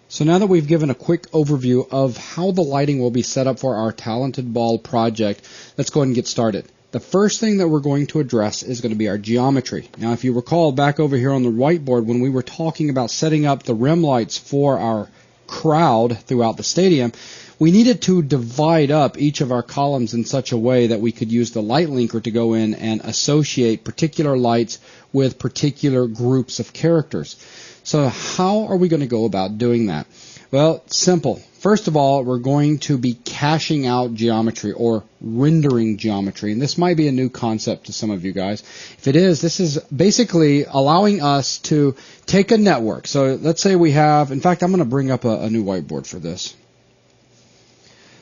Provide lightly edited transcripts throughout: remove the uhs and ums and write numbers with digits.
So now that we've given a quick overview of how the lighting will be set up for our Talented Ball project, let's go ahead and get started. The first thing that we're going to address is going to be our geometry. Now, if you recall back over here on the whiteboard when we were talking about setting up the rim lights for our crowd throughout the stadium, we needed to divide up each of our columns in such a way that we could use the light linker to go in and associate particular lights with particular groups of characters. So how are we going to go about doing that? Well, it's simple. First of all, we're going to be caching out geometry or rendering geometry. And this might be a new concept to some of you guys. If it is, this is basically allowing us to take a network. So let's say we have, in fact, I'm going to bring up a new whiteboard for this.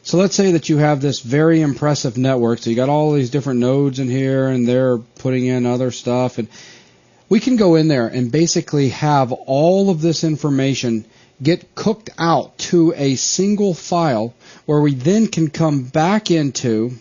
So let's say that you have this very impressive network. So you got all these different nodes in here, and they're putting in other stuff. And we can go in there and basically have all of this information get cooked out to a single file where we then can come back into,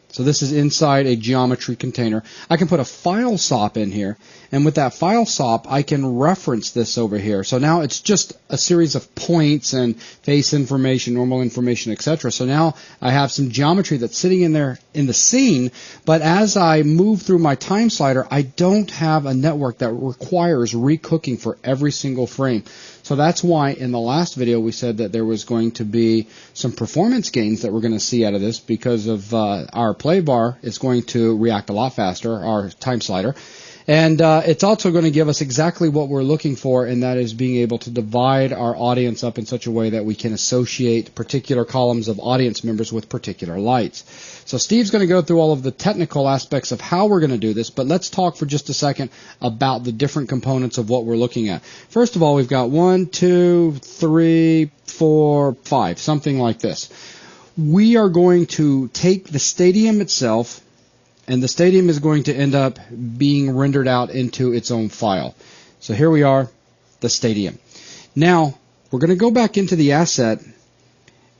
so this is inside a geometry container. I can put a file SOP in here, and with that file SOP, I can reference this over here. So now it's just a series of points and face information, normal information, etc. So now I have some geometry that's sitting in there in the scene, but as I move through my time slider, I don't have a network that requires recooking for every single frame. So that's why in the last video we said that there was going to be some performance gains that we're going to see out of this because of our play bar is going to react a lot faster, our time slider. And it's also going to give us exactly what we're looking for, and that is being able to divide our audience up in such a way that we can associate particular columns of audience members with particular lights. So Steve's going to go through all of the technical aspects of how we're going to do this, but let's talk for just a second about the different components of what we're looking at. First of all, we've got 1, 2, 3, 4, 5, something like this. We are going to take the stadium itself, and the stadium is going to end up being rendered out into its own file. So here we are, the stadium. Now, we're going to go back into the asset,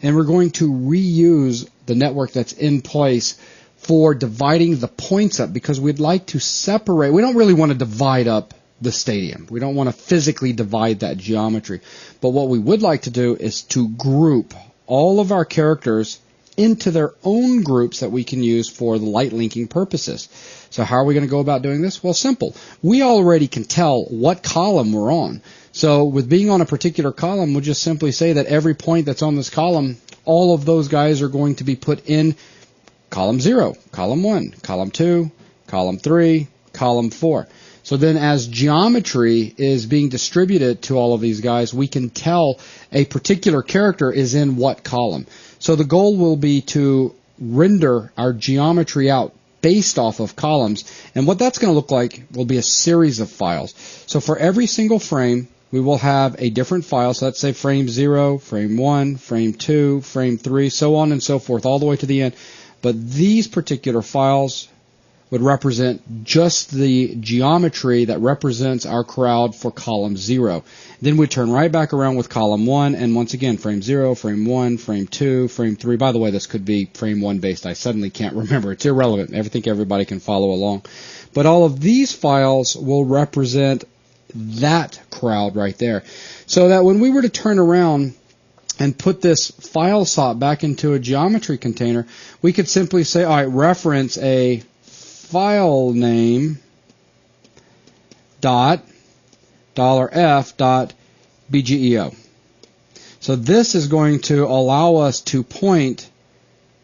and we're going to reuse the network that's in place for dividing the points up, because we'd like to separate. We don't really want to divide up the stadium. We don't want to physically divide that geometry. But what we would like to do is to group all of our characters into their own groups that we can use for the light linking purposes. So how are we going to go about doing this? Well, simple. We already can tell what column we're on. So with being on a particular column, we'll just simply say that every point that's on this column, all of those guys are going to be put in column 0, column 1, column 2, column 3, column 4. So then as geometry is being distributed to all of these guys, we can tell a particular character is in what column. So the goal will be to render our geometry out based off of columns. And what that's going to look like will be a series of files. So for every single frame, we will have a different file. So let's say frame 0, frame 1, frame 2, frame 3, so on and so forth, all the way to the end. But these particular files would represent just the geometry that represents our crowd for column 0. Then we turn right back around with column 1, and once again, frame 0, frame 1, frame 2, frame 3. By the way, this could be frame 1 based. I suddenly can't remember. It's irrelevant. I think everybody can follow along. But all of these files will represent that crowd right there. So that when we were to turn around and put this file SOP back into a geometry container, we could simply say, all right, reference a file name dot $f dot bgeo. So this is going to allow us to point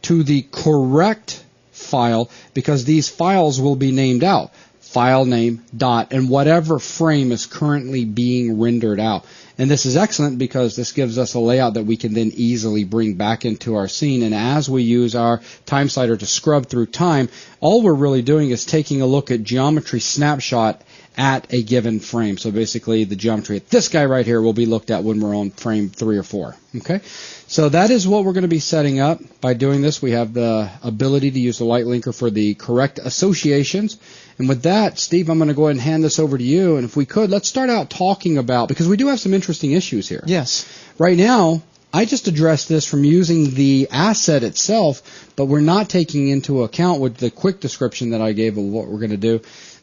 to the correct file, because these files will be named out. File name dot and whatever frame is currently being rendered out. And this is excellent because this gives us a layout that we can then easily bring back into our scene. And as we use our time slider to scrub through time, all we're really doing is taking a look at geometry snapshot at a given frame. So basically the geometry at this guy right here will be looked at when we're on frame 3 or 4. Okay? So that is what we're going to be setting up. By doing this, we have the ability to use the light linker for the correct associations. And with that, Steve, I'm going to go ahead and hand this over to you. And if we could, let's start out talking about, because we do have some interesting issues here. Yes. Right now, I just addressed this from using the asset itself, but we're not taking into account with the quick description that I gave of what we're going to do,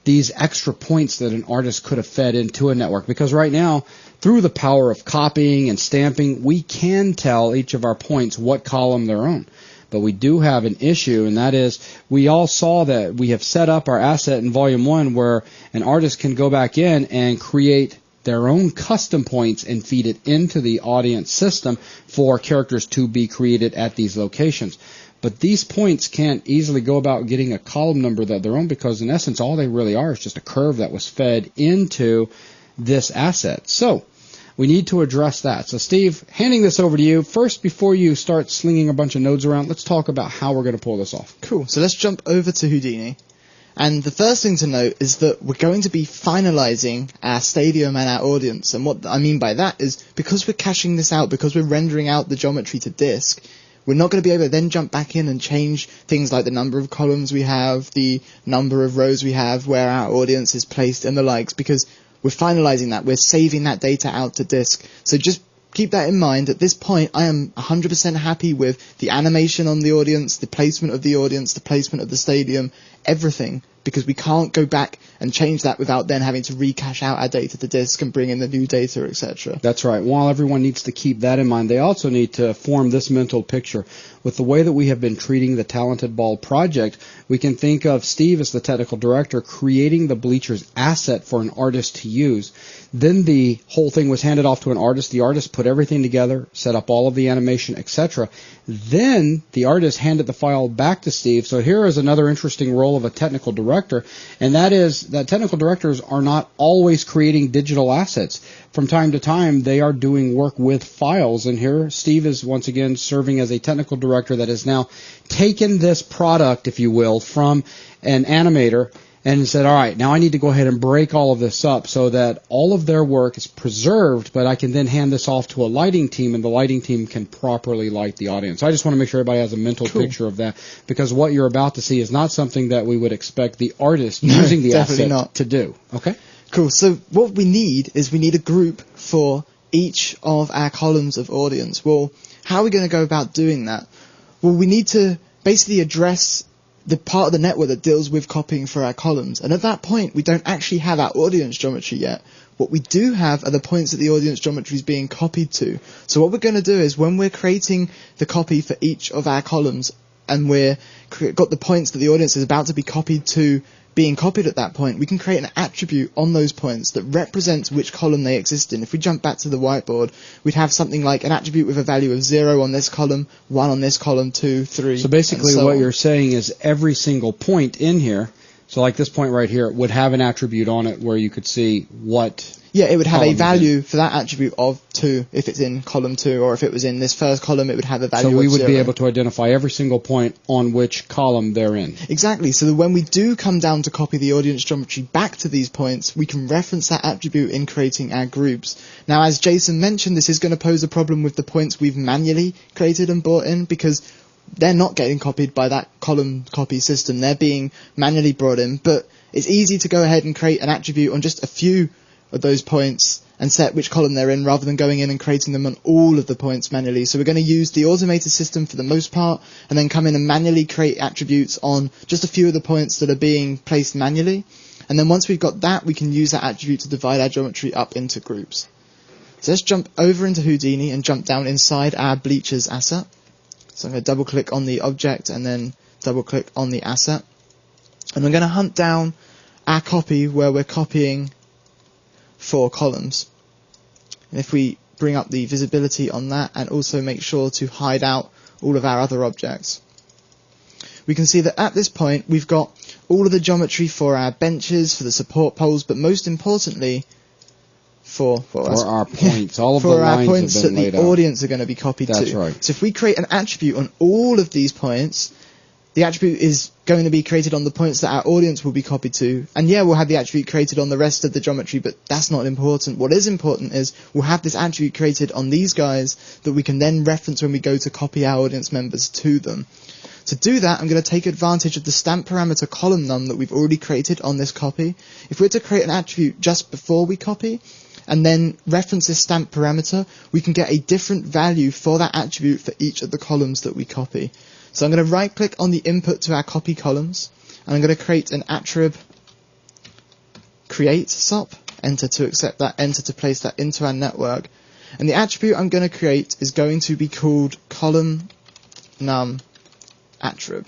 these extra points that an artist could have fed into a network. Because right now, through the power of copying and stamping, we can tell each of our points what column they're on. But we do have an issue, and that is we all saw that we have set up our asset in Volume 1 where an artist can go back in and create their own custom points and feed it into the audience system for characters to be created at these locations. But these points can't easily go about getting a column number that they're on, because in essence all they really are is just a curve that was fed into this asset. So we need to address that. So Steve, handing this over to you. First, before you start slinging a bunch of nodes around, let's talk about how we're going to pull this off. Cool. So let's jump over to Houdini. And the first thing to note is that we're going to be finalizing our stadium and our audience. And what I mean by that is because we're caching this out, because we're rendering out the geometry to disk, we're not going to be able to then jump back in and change things like the number of columns we have, the number of rows we have, where our audience is placed and the likes, because we're finalizing that. We're saving that data out to disk. So just keep that in mind. At this point, I am 100% happy with the animation on the audience, the placement of the audience, the placement of the stadium, everything, because we can't go back and change that without then having to recache out our data to disk and bring in the new data, etc. That's right. While everyone needs to keep that in mind, they also need to form this mental picture. With the way that we have been treating the Talented Ball project, we can think of Steve as the technical director creating the bleachers asset for an artist to use. Then the whole thing was handed off to an artist. The artist put everything together, set up all of the animation, etc. Then the artist handed the file back to Steve. So here is another interesting role of a technical director, and that is that technical directors are not always creating digital assets. From time to time, they are doing work with files, and here Steve is once again serving as a technical director that has now taken this product, if you will, from an animator and said, all right, now I need to go ahead and break all of this up so that all of their work is preserved, but I can then hand this off to a lighting team, and the lighting team can properly light the audience. I just want to make sure everybody has a mental picture of that, because what you're about to see is not something that we would expect the artist using the asset to do. Okay? Cool. So what we need is we need a group for each of our columns of audience. Well, how are we going to go about doing that? Well, we need to basically address the part of the network that deals with copying for our columns. And at that point, we don't actually have our audience geometry yet. What we do have are the points that the audience geometry is being copied to. So what we're going to do is when we're creating the copy for each of our columns, and we've got the points that the audience is about to be copied to being copied at that point, we can create an attribute on those points that represents which column they exist in. If we jump back to the whiteboard, we'd have something like an attribute with a value of 0 on this column, 1 on this column, 2, 3. So basically what you're saying is every single point in here, so like this point right here, would have an attribute on it where you could see what... Yeah, it would have a value for that attribute of 2 if it's in column 2, or if it was in this first column, it would have a value of 0. So we would be able to identify every single point on which column they're in. Exactly. So that when we do come down to copy the audience geometry back to these points, we can reference that attribute in creating our groups. Now, as Jason mentioned, this is going to pose a problem with the points we've manually created and brought in, because they're not getting copied by that column copy system. They're being manually brought in, but it's easy to go ahead and create an attribute on just a few of those points and set which column they're in, rather than going in and creating them on all of the points manually. So we're going to use the automated system for the most part, and then come in and manually create attributes on just a few of the points that are being placed manually. And then once we've got that, we can use that attribute to divide our geometry up into groups. So let's jump over into Houdini and jump down inside our bleachers asset. So I'm going to double click on the object and then double click on the asset. And I'm going to hunt down our copy where we're copying 4 columns. And if we bring up the visibility on that and also make sure to hide out all of our other objects, we can see that at this point we've got all of the geometry for our benches, for the support poles, but most importantly for our points. All of for the our lines points have that been the laid out. audience are going to be copied to. That's right. So if we create an attribute on all of these points, the attribute is going to be created on the points that our audience will be copied to. And yeah, we'll have the attribute created on the rest of the geometry, but that's not important. What is important is we'll have this attribute created on these guys that we can then reference when we go to copy our audience members to them. To do that, I'm going to take advantage of the stamp parameter column num that we've already created on this copy. If we're to create an attribute just before we copy, and then reference this stamp parameter, we can get a different value for that attribute for each of the columns that we copy. So I'm going to right click on the input to our copy columns, and I'm going to create an attrib create SOP, enter to accept that, enter to place that into our network. And the attribute I'm going to create is going to be called column num attrib.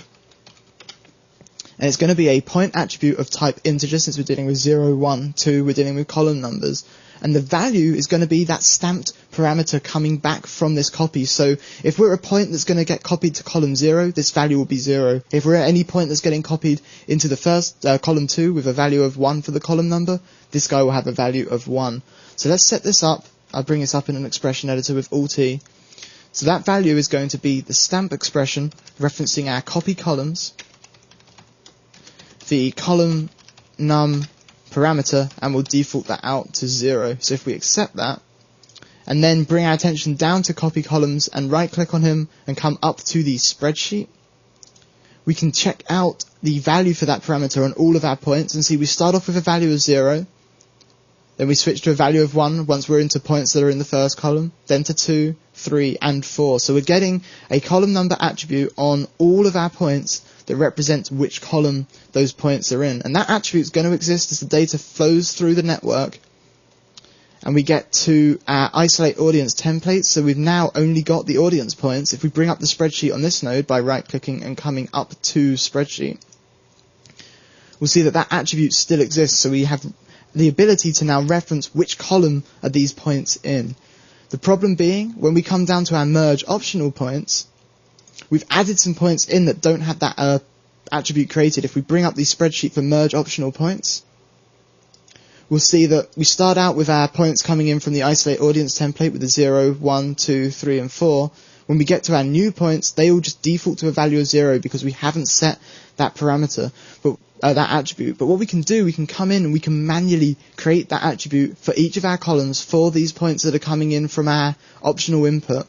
And it's going to be a point attribute of type integer, since we're dealing with 0, 1, 2, we're dealing with column numbers. And the value is going to be that stamped parameter coming back from this copy. So if we're a point that's going to get copied to column 0, this value will be 0. If we're at any point that's getting copied into the first column 2 with a value of 1 for the column number, this guy will have a value of 1. So let's set this up. I'll bring this up in an expression editor with Alt-E. So that value is going to be the stamp expression referencing our copy columns, the column num parameter, and we'll default that out to 0. So if we accept that, and then bring our attention down to copy columns and right click on him and come up to the spreadsheet, we can check out the value for that parameter on all of our points and see we start off with a value of 0, then we switch to a value of 1 once we're into points that are in the first column, then to 2, 3, and 4. So we're getting a column number attribute on all of our points that represents which column those points are in. And that attribute is going to exist as the data flows through the network and we get to our isolate audience template. So we've now only got the audience points. If we bring up the spreadsheet on this node by right clicking and coming up to spreadsheet, we'll see that that attribute still exists. So we have the ability to now reference which column are these points in. The problem being, when we come down to our merge optional points, we've added some points in that don't have that attribute created. If we bring up the spreadsheet for merge optional points, we'll see that we start out with our points coming in from the isolate audience template with the 0, 1, 2, 3, and 4. When we get to our new points, they all just default to a value of 0 because we haven't set that parameter, but that attribute. But what we can do, we can come in and we can manually create that attribute for each of our columns for these points that are coming in from our optional input.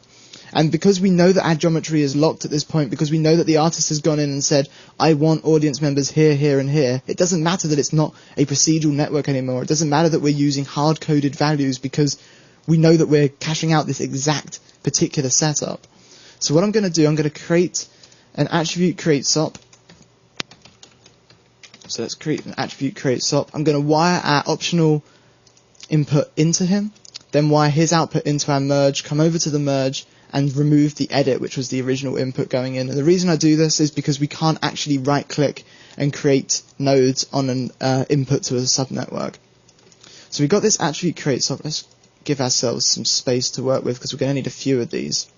And because we know that our geometry is locked at this point, because we know that the artist has gone in and said, I want audience members here, here, and here, it doesn't matter that it's not a procedural network anymore. It doesn't matter that we're using hard-coded values because we know that we're cashing out this exact particular setup. So what I'm going to do, I'm going to create an attribute create SOP. So let's create an attribute create SOP. I'm going to wire our optional input into him, then wire his output into our merge, come over to the merge, and remove the edit, which was the original input going in. And the reason I do this is because we can't actually right-click and create nodes on an input to a subnetwork. So we've got this attribute create SOP. Let's give ourselves some space to work with because we're going to need a few of these.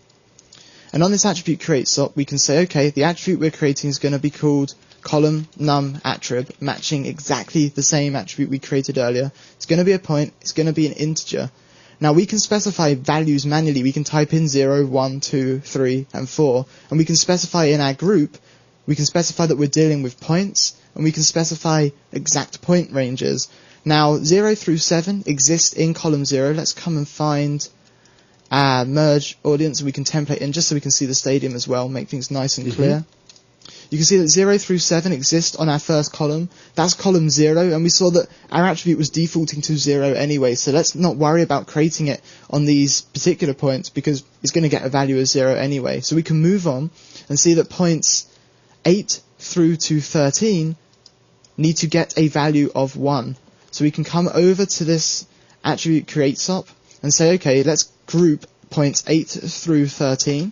And on this attribute create SOP, we can say, okay, the attribute we're creating is going to be called column num attrib, matching exactly the same attribute we created earlier. It's going to be a point, it's going to be an integer. Now we can specify values manually. We can type in 0, 1, 2, 3, and 4, and we can specify in our group, we can specify that we're dealing with points, and we can specify exact point ranges. Now 0 through 7 exist in column 0. Let's come and find our merge audience, and we can template in just so we can see the stadium as well, make things nice and clear. You can see that 0 through 7 exist on our first column. That's column 0, and we saw that our attribute was defaulting to 0 anyway, so let's not worry about creating it on these particular points because it's going to get a value of 0 anyway. So we can move on and see that points 8 through to 13 need to get a value of 1. So we can come over to this attribute create SOP and say, okay, let's group points 8 through 13.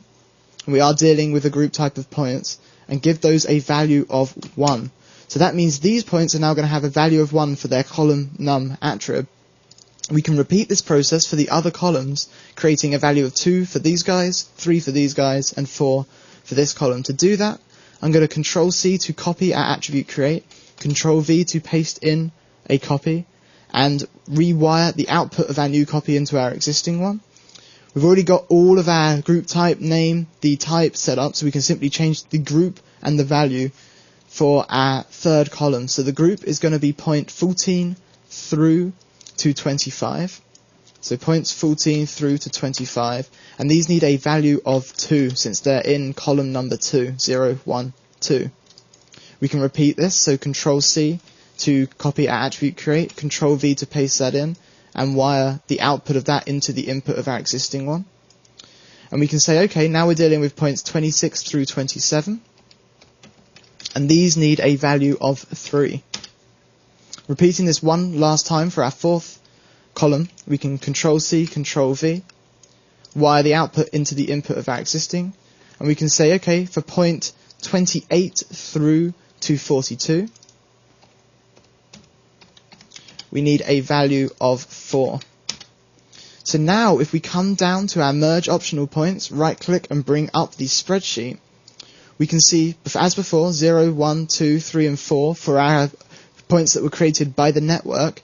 We are dealing with a group type of points, and give those a value of 1. So that means these points are now going to have a value of 1 for their column num attrib. We can repeat this process for the other columns, creating a value of 2 for these guys, 3 for these guys, and 4 for this column. To do that, I'm going to Control-C to copy our attribute create, Control-V to paste in a copy, and rewire the output of our new copy into our existing one. We've already got all of our group type, name, the type set up, so we can simply change the group and the value for our third column. So the group is going to be point 14 through to 25. So points 14 through to 25. And these need a value of 2 since they're in column number 2, 0, 1, 2. We can repeat this, so Control-C to copy our attribute create, Control-V to paste that in, and wire the output of that into the input of our existing one. And we can say, okay, now we're dealing with points 26 through 27, and these need a value of 3. Repeating this one last time for our fourth column, we can Control-C, Control-V, wire the output into the input of our existing, and we can say, okay, for point 28 through to 42, we need a value of 4. So now if we come down to our merge optional points, right click and bring up the spreadsheet, we can see, as before, 0, 1, 2, 3 and 4 for our points that were created by the network,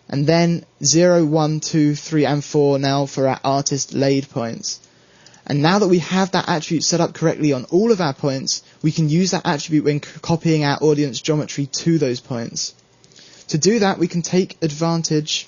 and then 0, 1, 2, 3 and 4 now for our artist laid points. And now that we have that attribute set up correctly on all of our points, we can use that attribute when copying our audience geometry to those points. To do that, we can take advantage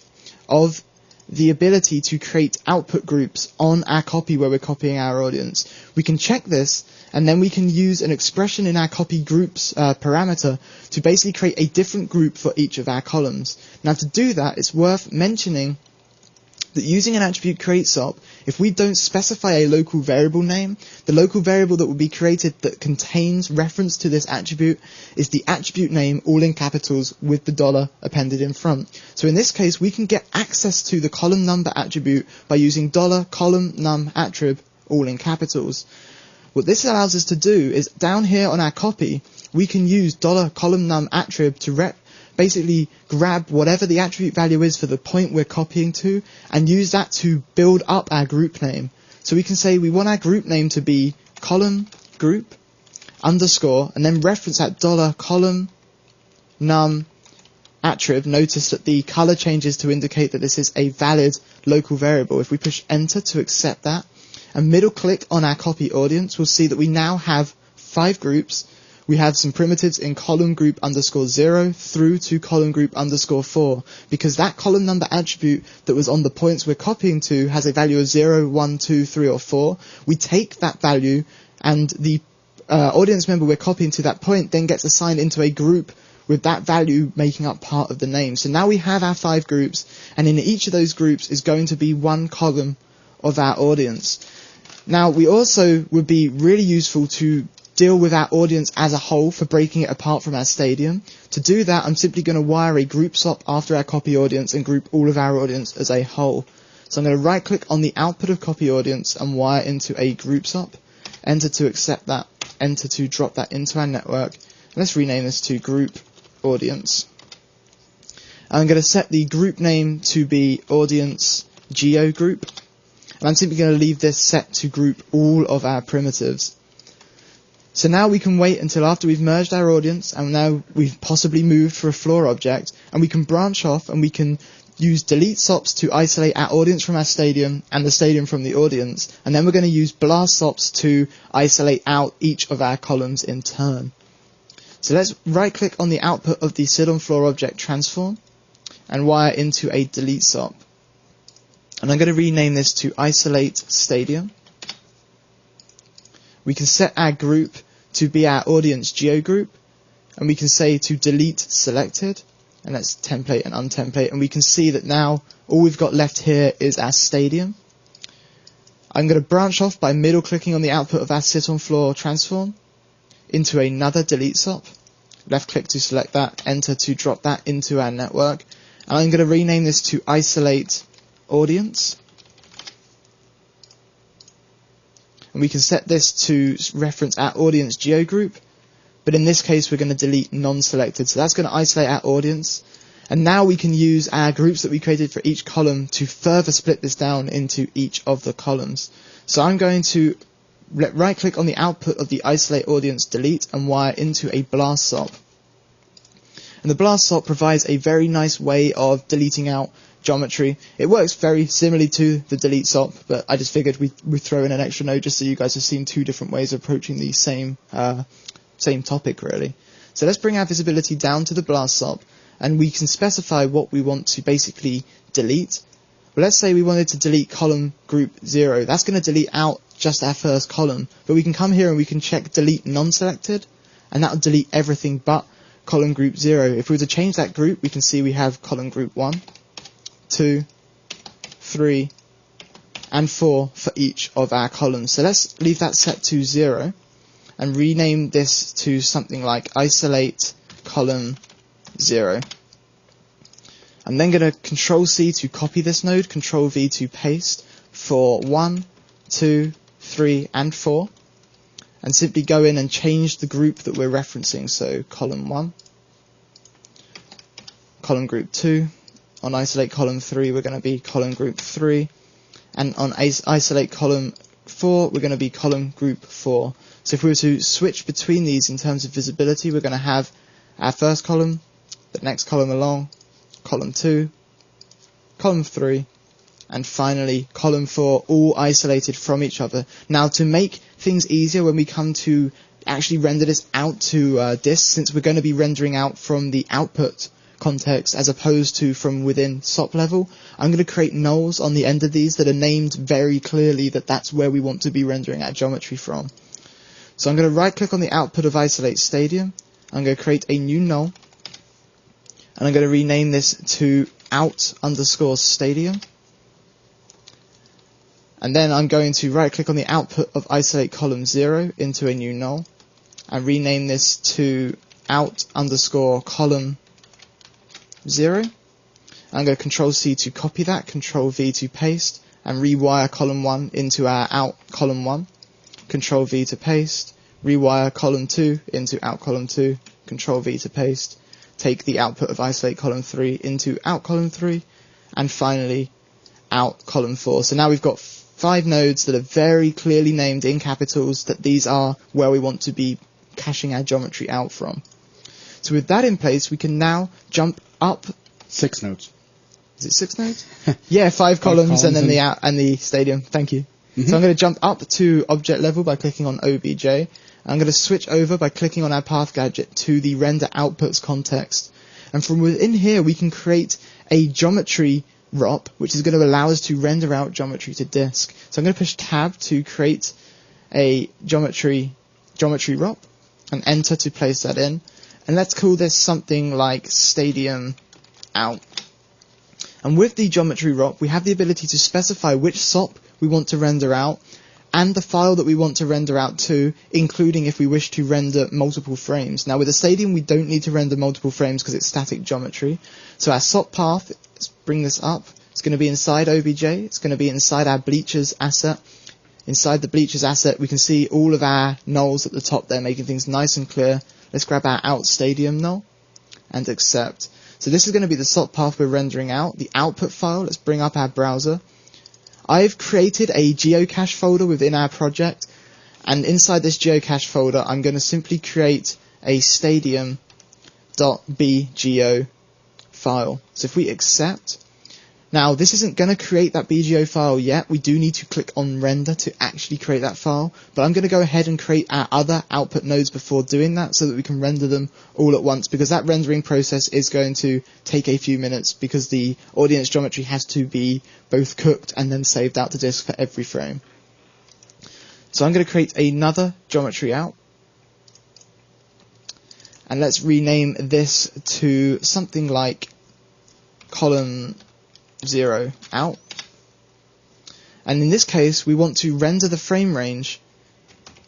of the ability to create output groups on our copy where we're copying our audience. We can check this, and then we can use an expression in our copy groups parameter to basically create a different group for each of our columns. Now to do that, it's worth mentioning that using an attribute createSop, if we don't specify a local variable name, the local variable that will be created that contains reference to this attribute is the attribute name, all in capitals, with the dollar appended in front. So in this case, we can get access to the column number attribute by using $column num attrib, all in capitals. What this allows us to do is down here on our copy, we can use $column num attrib to basically grab whatever the attribute value is for the point we're copying to and use that to build up our group name. So we can say we want our group name to be column group underscore and then reference that $column num attrib. Notice that the color changes to indicate that this is a valid local variable. If we push enter to accept that and middle click on our copy audience, we'll see that we now have 5 groups. We have some primitives in column group underscore 0 through to column group underscore 4, because that column number attribute that was on the points we're copying to has a value of 0, 1, 2, 3 or 4. We take that value and the audience member we're copying to that point then gets assigned into a group with that value making up part of the name. So now we have our 5 groups, and in each of those groups is going to be one column of our audience. Now we also would be really useful to deal with our audience as a whole for breaking it apart from our stadium. To do that, I'm simply going to wire a group SOP after our copy audience and group all of our audience as a whole. So I'm going to right click on the output of copy audience and wire into a group SOP, enter to accept that, enter to drop that into our network. And let's rename this to group audience. I'm going to set the group name to be audience geo group, and I'm simply going to leave this set to group all of our primitives. So now we can wait until after we've merged our audience and now we've possibly moved for a floor object, and we can branch off and we can use delete SOPs to isolate our audience from our stadium and the stadium from the audience, and then we're going to use blast SOPs to isolate out each of our columns in turn. So let's right click on the output of the sit on floor object transform and wire into a delete SOP. And I'm going to rename this to isolate stadium. We can set our group to be our audience geo group, and we can say to delete selected, and let's template and untemplate, and we can see that now all we've got left here is our stadium. I'm going to branch off by middle clicking on the output of our sit on floor transform into another delete SOP, left click to select that, enter to drop that into our network, and I'm going to rename this to isolate audience. And we can set this to reference our audience geo group, but in this case we're going to delete non-selected, so that's going to isolate our audience. And now we can use our groups that we created for each column to further split this down into each of the columns. So I'm going to right click on the output of the isolate audience delete and wire into a blast SOP. And the blast SOP provides a very nice way of deleting out geometry. It works very similarly to the delete SOP, but I just figured we'd throw in an extra note just so you guys have seen 2 different ways of approaching the same topic really. So let's bring our visibility down to the blast SOP, and we can specify what we want to basically delete. Well, let's say we wanted to delete column group 0. That's going to delete out just our first column, but we can come here and we can check delete non-selected, and that will delete everything but column group 0. If we were to change that group, we can see we have column group 1, 2, 3, and 4 for each of our columns. So let's leave that set to 0 and rename this to something like isolate column 0. I'm then going to Control C to copy this node, Control V to paste for 1, 2, 3, and 4, and simply go in and change the group that we're referencing. So column 1, column group 2, on isolate column 3 we're going to be column group 3, and on isolate column 4 we're going to be column group 4. So if we were to switch between these in terms of visibility, we're going to have our first column, the next column along, column 2, column 3, and finally column 4, all isolated from each other. Now, to make things easier when we come to actually render this out to disk, since we're going to be rendering out from the output context as opposed to from within SOP level, I'm going to create nulls on the end of these that are named very clearly that that's where we want to be rendering our geometry from. So I'm going to right click on the output of isolate stadium, I'm going to create a new null, and I'm going to rename this to out_stadium. And then I'm going to right click on the output of isolate column 0 into a new null and rename this to out_column 0. I'm going to Control C to copy that, Control V to paste, and rewire column 1 into our out column 1. Control V to paste, rewire column 2 into out column 2, Control V to paste, take the output of isolate column 3 into out column 3, and finally out column 4. So now we've got 5 nodes that are very clearly named in capitals that these are where we want to be caching our geometry out from. So with that in place, we can now jump up 6 nodes. Is it 6 nodes? Yeah, 5 columns and then the out and the stadium. Thank you. Mm-hmm. So I'm going to jump up to object level by clicking on OBJ. I'm going to switch over by clicking on our path gadget to the render outputs context. And from within here, we can create a geometry ROP, which is going to allow us to render out geometry to disk. So I'm going to push tab to create a geometry ROP and enter to place that in. And let's call this something like stadium out. And with the geometry ROP, we have the ability to specify which SOP we want to render out and the file that we want to render out to, including if we wish to render multiple frames. Now with a stadium, we don't need to render multiple frames because it's static geometry. So our SOP path, let's bring this up, it's going to be inside OBJ, it's going to be inside our bleachers asset. Inside the bleachers asset, we can see all of our nulls at the top there, making things nice and clear. Let's grab our out stadium null and accept. So this is going to be the SOP path we're rendering out. The output file, let's bring up our browser. I've created a geocache folder within our project, and inside this geocache folder I'm going to simply create a stadium.bgo file. So if we accept, now this isn't going to create that BGO file yet, we do need to click on render to actually create that file, but I'm going to go ahead and create our other output nodes before doing that so that we can render them all at once, because that rendering process is going to take a few minutes because the audience geometry has to be both cooked and then saved out to disk for every frame. So I'm going to create another geometry out, and let's rename this to something like column 0 out. And in this case, we want to render the frame range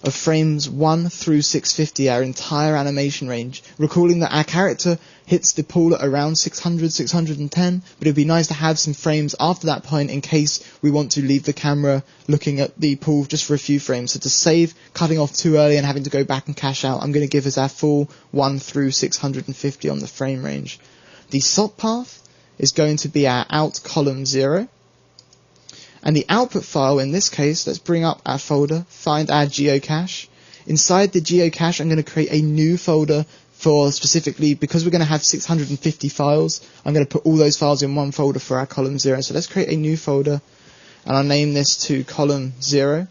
of frames 1 through 650, our entire animation range, recalling that our character hits the pool at around 600, 610, but it'd be nice to have some frames after that point in case we want to leave the camera looking at the pool just for a few frames. So to save cutting off too early and having to go back and cache out, I'm going to give us our full 1 through 650 on the frame range. The SOP path is going to be our out column 0. And the output file, in this case, let's bring up our folder, find our geocache. Inside the geocache, I'm going to create a new folder for specifically, because we're going to have 650 files, I'm going to put all those files in one folder for our column 0. So let's create a new folder, and I'll name this to column 0.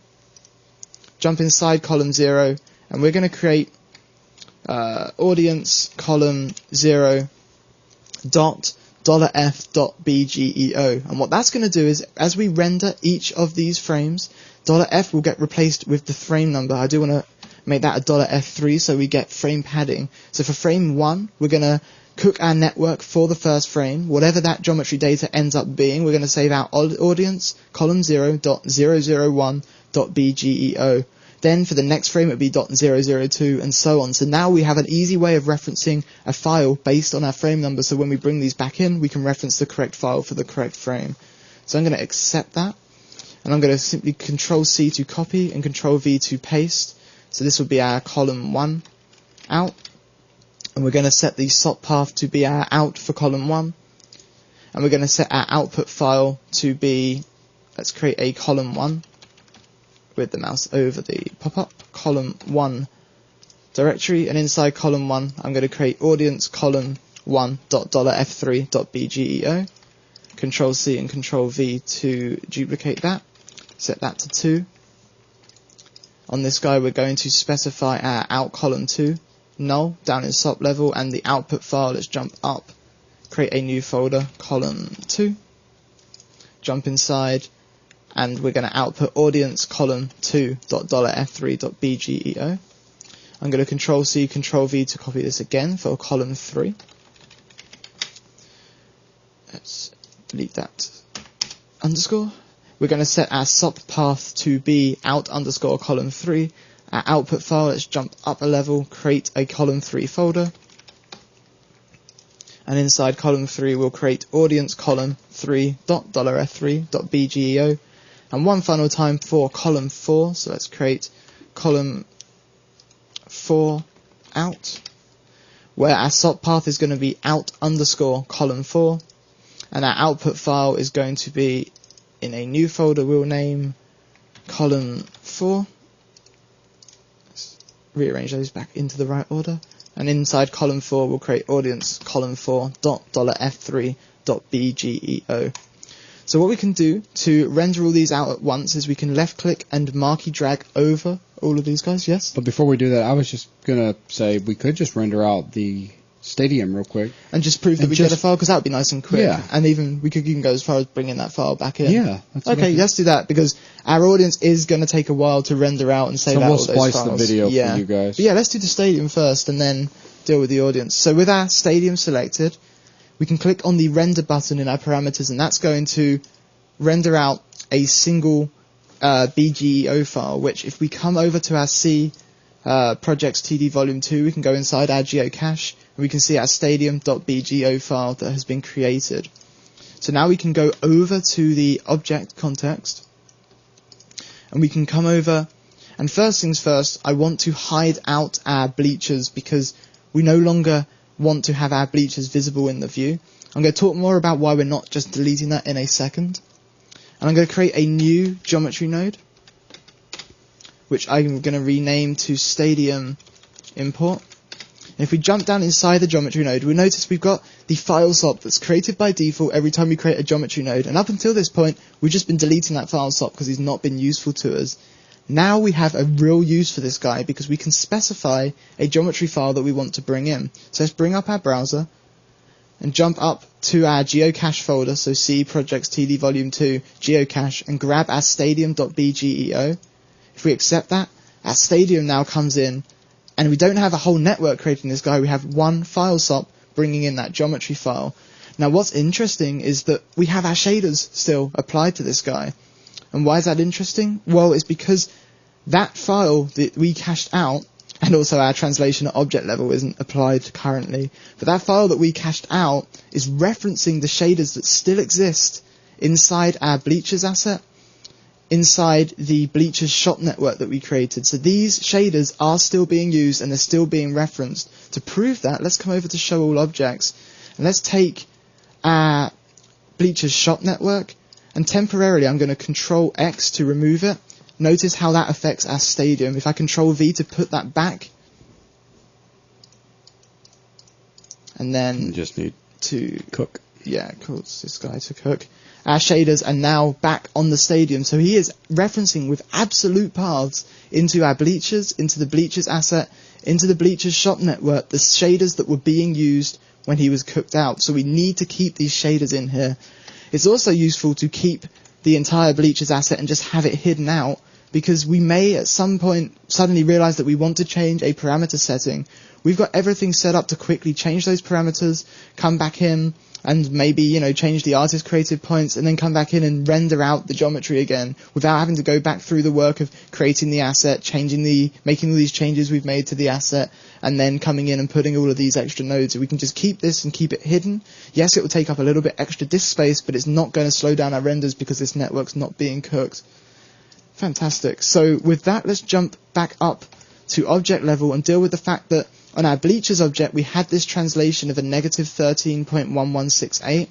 Jump inside column 0, and we're going to create audience column 0 dot $f.bgeo, and what that's going to do is, as we render each of these frames, $f will get replaced with the frame number. I do want to make that a $f3 so we get frame padding. So for frame 1, we're going to cook our network for the first frame. Whatever that geometry data ends up being, we're going to save our audience column 0.001.bgeo. Then for the next frame it would be .002 and so on. So now we have an easy way of referencing a file based on our frame number, so when we bring these back in we can reference the correct file for the correct frame. So I'm going to accept that, and I'm going to simply Control-C to copy and Control-V to paste. So this will be our column 1 out, and we're going to set the SOP path to be our out for column 1, and we're going to set our output file to be, let's create a column 1 with the mouse over the pop-up, column 1 directory, and inside column 1 I'm going to create audience column 1.$f3.bgeo, Control-C and Control-V to duplicate that, set that to 2. On this guy we're going to specify our out column 2 null down in SOP level, and the output file, let's jump up, create a new folder, column 2, jump inside, and we're going to output audience column 2.$f3.bgeo. I'm going to Control-C, Control-V to copy this again for column 3. Let's delete that underscore. We're going to set our SOP path to be out underscore column 3. Our output file, let's jump up a level, create a column 3 folder. And inside column 3 we'll create audience column 3.$f3.bgeo. And one final time for column 4, so let's create column 4 out, where our SOP path is going to be out underscore column 4, and our output file is going to be in a new folder we'll name column 4. Let's rearrange those back into the right order, and inside column 4 we'll create audience column 4.$f3.bgeo. So what we can do to render all these out at once is we can left click and marquee drag over all of these guys, yes? But before we do that, I was just going to say we could just render out the stadium real quick. And just prove that we get a file, because that would be nice and quick. Yeah. And even we could even go as far as bringing that file back in. Yeah. Okay, let's do that, because our audience is going to take a while to render out and save out all those files. So we'll splice the video for you guys. But yeah, let's do the stadium first and then deal with the audience. So with our stadium selected, we can click on the render button in our parameters, and that's going to render out a single BGEO file, which if we come over to our C projects TD volume 2, we can go inside our geocache and we can see our stadium.bgeo file that has been created. So now we can go over to the object context and we can come over, and first things first, I want to hide out our bleachers because we no longer want to have our bleachers visible in the view. I'm going to talk more about why we're not just deleting that in a second. And I'm going to create a new geometry node, which I'm going to rename to stadium import. And if we jump down inside the geometry node, we'll notice we've got the file SOP that's created by default every time we create a geometry node. And up until this point, we've just been deleting that file SOP because he's not been useful to us. Now we have a real use for this guy because we can specify a geometry file that we want to bring in. So let's bring up our browser and jump up to our geocache folder, so C projects TD volume 2 geocache, and grab our stadium.bgeo. If we accept that, our stadium now comes in, and we don't have a whole network creating this guy, we have one file SOP bringing in that geometry file. Now what's interesting is that we have our shaders still applied to this guy. And why is that interesting? Well, it's because that file that we cached out, and also our translation at object level isn't applied currently, but that file that we cached out is referencing the shaders that still exist inside our bleachers asset, inside the bleachers shop network that we created. So these shaders are still being used and they're still being referenced. To prove that, let's come over to show all objects and let's take our bleachers shop network, and temporarily I'm going to Control X to remove it. Notice how that affects our stadium. If I Control V to put that back, and then you just need to cook. Yeah, cause this guy to cook. Our shaders are now back on the stadium, so he is referencing with absolute paths into our bleachers, into the bleachers asset, into the bleachers shop network, the shaders that were being used when he was cooked out. So we need to keep these shaders in here. It's also useful to keep the entire bleachers asset and just have it hidden out, because we may at some point suddenly realize that we want to change a parameter setting. We've got everything set up to quickly change those parameters, come back in, and maybe, you know, change the artist created points and then come back in and render out the geometry again without having to go back through the work of creating the asset, making all these changes we've made to the asset, and then coming in and putting all of these extra nodes. We can just keep this and keep it hidden. Yes, it will take up a little bit extra disk space, but it's not going to slow down our renders because this network's not being cooked. Fantastic. So with that, let's jump back up to object level and deal with the fact that on our bleachers object, we had this translation of a negative 13.1168.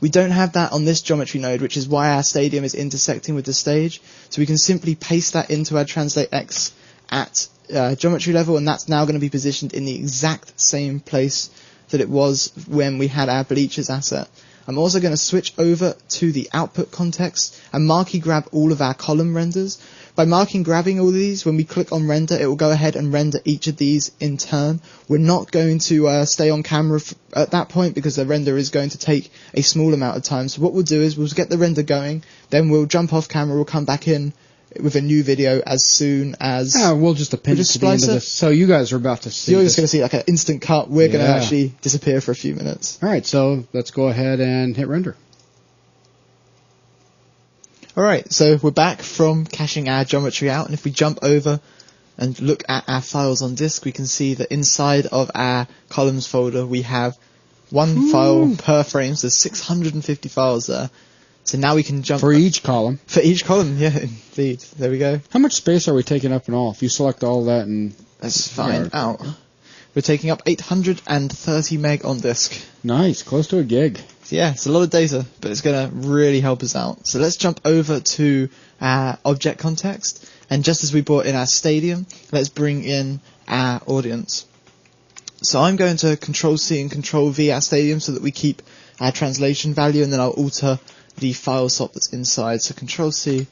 We don't have that on this geometry node, which is why our stadium is intersecting with the stage. So we can simply paste that into our translate X at geometry level, and that's now going to be positioned in the exact same place that it was when we had our bleachers asset. I'm also going to switch over to the output context and marquee grab all of our column renders. By marking grabbing all of these, when we click on render, it will go ahead and render each of these in turn. We're not going to stay on camera at that point because the render is going to take a small amount of time. So what we'll do is we'll get the render going, then we'll jump off camera, we'll come back in with a new video as soon as... Yeah, we'll just append it to the end of this. So you guys are about to see You're just going to see like an instant cut. We're going to actually disappear for a few minutes. All right, so let's go ahead and hit render. Alright, so we're back from caching our geometry out, and if we jump over and look at our files on disk, we can see that inside of our columns folder we have one file per frame, so there's 650 files there. So now we can jump... For each column? For each column, yeah, indeed. There we go. How much space are we taking up in all? If you select all that and... Let's find out. We're taking up 830 meg on disk. Nice, close to a gig. Yeah, it's a lot of data, but it's going to really help us out. So let's jump over to our object context, and just as we brought in our stadium, let's bring in our audience. So I'm going to Control-C and Control-V our stadium so that we keep our translation value, and then I'll alter the file swap that's inside. So Control-C,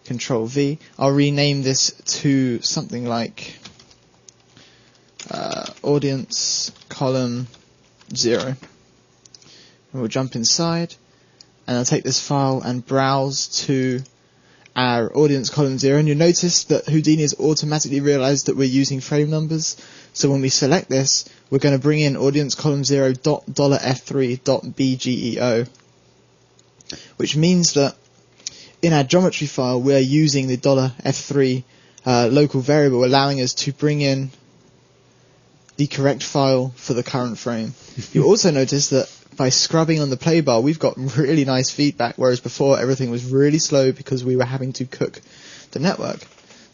Control-V. I'll rename this to something like audience column 0. And we'll jump inside, and I'll take this file and browse to our audience column 0, and you'll notice that Houdini has automatically realized that we're using frame numbers. So when we select this, we're going to bring in audience column 0 $f3.bgeo, which means that in our geometry file we're using the $f3 local variable, allowing us to bring in the correct file for the current frame. You'll also notice that by scrubbing on the play bar, we've got really nice feedback, whereas before everything was really slow because we were having to cook the network.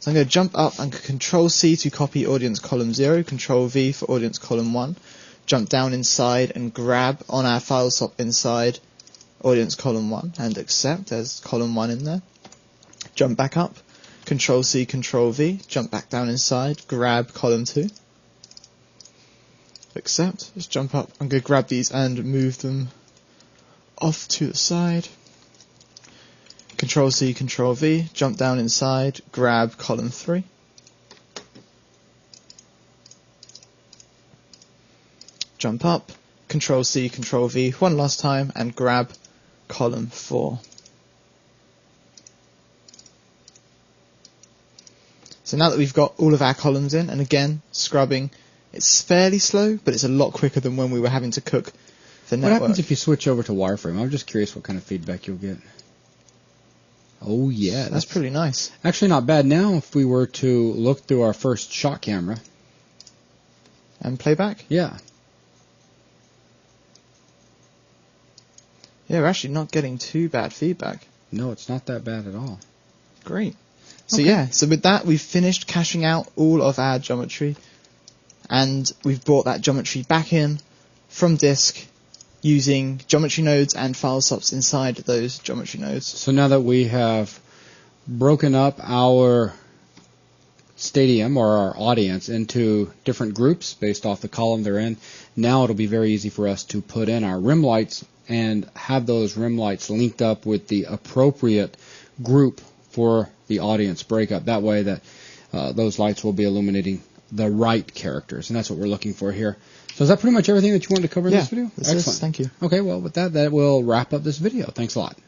So I'm going to jump up and Control-C to copy audience column 0, Control-V for audience column 1, jump down inside and grab on our file swap inside audience column 1 and accept. There's column 1 in there. Jump back up, Control-C, Control-V, jump back down inside, grab column 2. Accept. Let's jump up. I'm going to grab these and move them off to the side. Control-C, Control-V, jump down inside, grab column 3. Jump up, Control-C, Control-V one last time, and grab column 4. So now that we've got all of our columns in, and again, scrubbing, it's fairly slow, but it's a lot quicker than when we were having to cook the network. What happens if you switch over to wireframe? I'm just curious what kind of feedback you'll get. Oh yeah, that's pretty nice. Actually not bad. Now if we were to look through our first shot camera. And playback? Yeah. Yeah, we're actually not getting too bad feedback. No, it's not that bad at all. Great. So Okay. yeah, so with that we've finished caching out all of our geometry, and we've brought that geometry back in from disk using geometry nodes and file swaps inside those geometry nodes. So now that we have broken up our stadium or our audience into different groups based off the column they're in, now it'll be very easy for us to put in our rim lights and have those rim lights linked up with the appropriate group for the audience breakup. That way that those lights will be illuminating the right characters, and that's what we're looking for here. So is that pretty much everything that you wanted to cover in this video? Excellent. Thank you. Okay, well with that will wrap up this video. Thanks a lot.